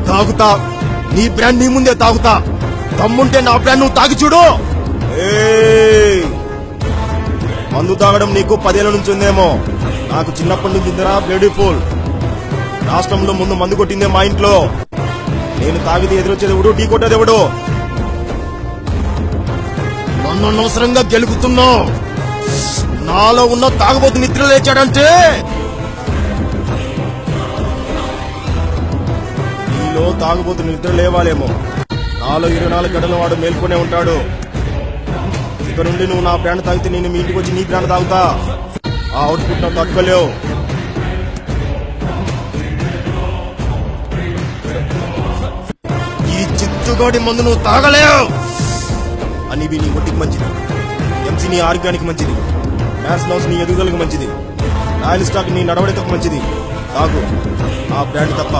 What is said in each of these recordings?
తాగుతా, నీ బ్రాండ్ నీ ముందే తాగుతా. దమ్ముంటే నా బ్రాండ్ నువ్వు తాగి చూడు. మందు తాగడం నీకు 10 ఏళ్ల నుంచి ఉందేమో, నాకు చిన్నప్పటి నుంచి ఉందిరా బ్యూటిఫుల్. రాష్ట్రంలో ముందు మందు కొట్టిందే మా ఇంట్లో. నేను తాగితే ఎదురొచ్చేది ఎవడు, ఢీ కొట్టేది ఎవడు? నన్ను అనవసరంగా గెలుపుతున్నావు. నాలో ఉన్న తాగబోతు నిద్ర లేచాడంటే నీలో తాగబోతు నిద్ర లేవాలేమో. నాలో 24 గంటల వాడు మేల్కొనే ఉంటాడు. ఇక నుండి నువ్వు నా బ్రాండ్ తాగితే నేను మీ ఇంటికి వచ్చి నీ బ్రాండ్ తాగుతా. ఆ అవుట్పుట్ నాకు తట్టుకోలేవు. ఈ చిత్తుగాడి మందు నువ్వు తాగలేవు. అనివి నీ ఒంటికి మంచిది, ఎంసీ నీ ఆరోగ్యానికి మంచిది, మ్యాన్స్ నౌస్ నీ ఎదుగుదలకు మంచిది, రాయల్ స్టాక్ నీ నడవడికకు మంచిది. తాగు ఆ బ్రాండ్ తప్ప.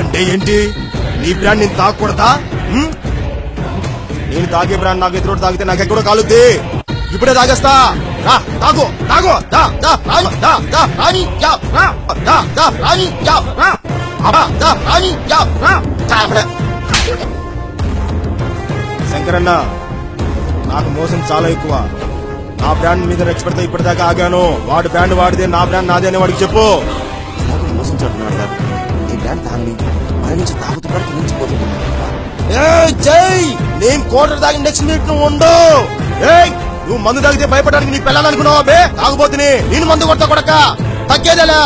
అంటే ఏంటి? నీ బ్రాండ్ నేను తాగకూడదా? నేను తాగే బ్రాండ్ నాకు ఎదురు తాగితే నాకు ఎక్కడో కాలుద్ది. ఇప్పుడే తాగేస్తా. తాగు తాగు. శంకరన్న, నాకు మోసం చాలా ఎక్కువ. నా బ్రాండ్ మీద రెచ్చపెడితే ఇప్పటిదాకా ఆగాను. వాడి బ్రాండ్ వాడిదే, నా బ్రాండ్ నాదే అని వాడికి చెప్పు. నాకు మోసం చెప్తున్నాడు కదా. నీ బ్రాండ్ తాగి మన నుంచి తాగుతున్నాడు, మించిపోతున్నాడు. జై, నేను క్వార్టర్ తాగి నెక్స్ట్ మినిట్ నువ్వు ఉండు. నువ్వు మందు తాగితే భయపడడానికి నీ పిల్లలనుకున్నావా? తాగుబోతుని నేను మందు కొడతా కొడక. తగ్గేదేలా.